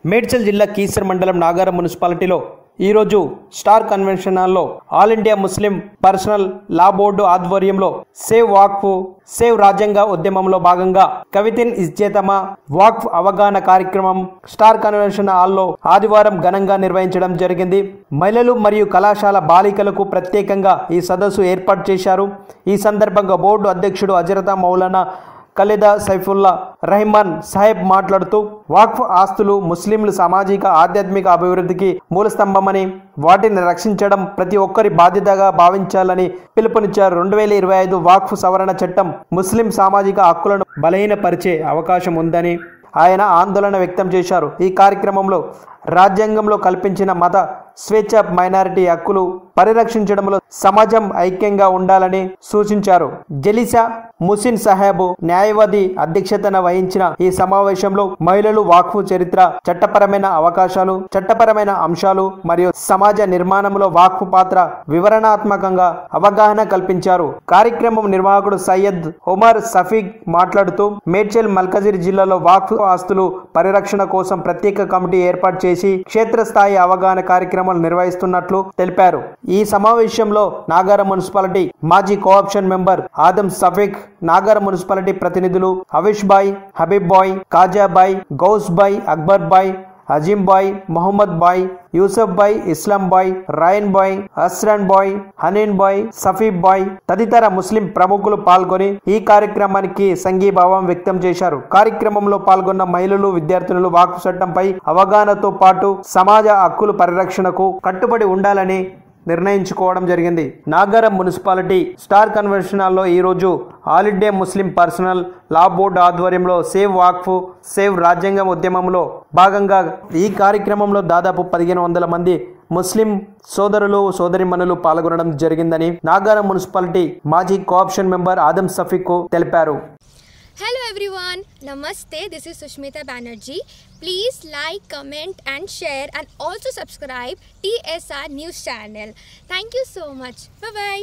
మేడ్చల్ జిల్లా కీసర మండలం నాగారం మున్సిపాలిటీలో ఈరోజు స్టార్ కన్వెన్షన్ హాల్లో ఆల్ ఇండియా ముస్లిం పర్సనల్ లా బోర్డు ఆధ్వర్యంలో సేవ్ వాక్ఫ్ సేవ్ రాజ్యాంగ ఉద్యమంలో భాగంగా కవితిన్ ఇజ్జేతమా వాక్ఫ్ అవగాహన కార్యక్రమం స్టార్ కన్వెన్షన్ హాల్లో ఆదివారం ఘనంగా నిర్వహించడం జరిగింది. మహిళలు మరియు కళాశాల బాలికలకు ప్రత్యేకంగా ఈ సదస్సు ఏర్పాటు చేశారు. ఈ సందర్భంగా బోర్డు అధ్యక్షుడు హజరత్ మౌలానా ఖలీదా సైఫుల్లా రెహమాన్ సాహెబ్ మాట్లాడుతూ వాక్ఫ్ ఆస్తులు ముస్లింల సామాజిక ఆధ్యాత్మిక అభివృద్ధికి మూలస్తంభమని, వాటిని రక్షించడం ప్రతి ఒక్కరి బాధ్యతగా భావించాలని పిలుపునిచ్చారు. 2025 వాక్ఫ్ సవరణ చట్టం ముస్లిం సామాజిక హక్కులను బలహీనపరిచే అవకాశం ఉందని ఆయన ఆందోళన వ్యక్తం చేశారు. ఈ కార్యక్రమంలో రాజ్యాంగంలో కల్పించిన మత స్వేచ్ఛ, మైనారిటీ హక్కులు పరిరక్షించడంలో సమాజం ఐక్యంగా ఉండాలని సూచించారు. జలీసా ముసిన్ సాహెబ్ న్యాయవాది అధ్యక్షతన వహించిన ఈ సమావేశంలో మహిళలు, వాక్ఫ్ చరిత్ర, చట్టపరమైన అవకాశాలు, చట్టపరమైన అంశాలు మరియు సమాజ నిర్మాణంలో వాక్ఫ్ పాత్ర వివరణాత్మకంగా అవగాహన కల్పించారు. కార్యక్రమం నిర్వాహకుడు సయ్యద్ ఉమర్ సఫీక్ మాట్లాడుతూ మేడ్చల్ మల్కజిర్ జిల్లాలో వాక్ఫ్ ఆస్తులు పరిరక్షణ కోసం ప్రత్యేక కమిటీ ఏర్పాటు చేసి క్షేత్రస్థాయి అవగాహన కార్యక్రమాలు నిర్వహిస్తున్నట్లు తెలిపారు. ఈ సమావేశంలో నాగారం మున్సిపాలిటీ మాజీ co-option member Adam Shafeeq, Nagaram municipality ప్రతినిధులు హవీష్ బాయ్, హబీబ్ బాయ్, కాజా బాయ్, గౌస్ బాయ్, అక్బర్ బాయ్, అజీం బాయ్, మొహమ్మద్ బాయ్, యూసఫ్ బాయ్, ఇస్లాం బాయ్, రాయన్ బాయ్, అస్రాన్ బాయ్, హనీన్ బాయ్, సఫీబ్ బాయ్ తదితర ముస్లిం ప్రముఖులు పాల్గొని ఈ కార్యక్రమానికి సంఘీభావం వ్యక్తం చేశారు. కార్యక్రమంలో పాల్గొన్న మహిళలు, విద్యార్థినులు వాక్ఫ్ చట్టంపై అవగాహనతో పాటు సమాజ హక్కుల పరిరక్షణకు కట్టుబడి ఉండాలని నిర్ణయించుకోవడం జరిగింది. నాగారం మున్సిపాలిటీ స్టార్ కన్వెన్షన్ హాల్లో ఈరోజు ఆల్ ఇండియా ముస్లిం పర్సనల్ లా బోర్డు ఆధ్వర్యంలో సేవ్ వాక్ఫ్ సేవ్ రాజ్యాంగం ఉద్యమంలో భాగంగా ఈ కార్యక్రమంలో దాదాపు 1500 మంది ముస్లిం సోదరులు, సోదరిమణులు పాల్గొనడం జరిగిందని నాగారం మున్సిపాలిటీ మాజీ కోఆప్షన్ మెంబర్ ఆదం సఫీక్ తెలిపారు. Hello everyone, Namaste, this is Sushmita Banerjee. Please like, comment and share and also subscribe TSR News channel. Thank you so much. Bye bye.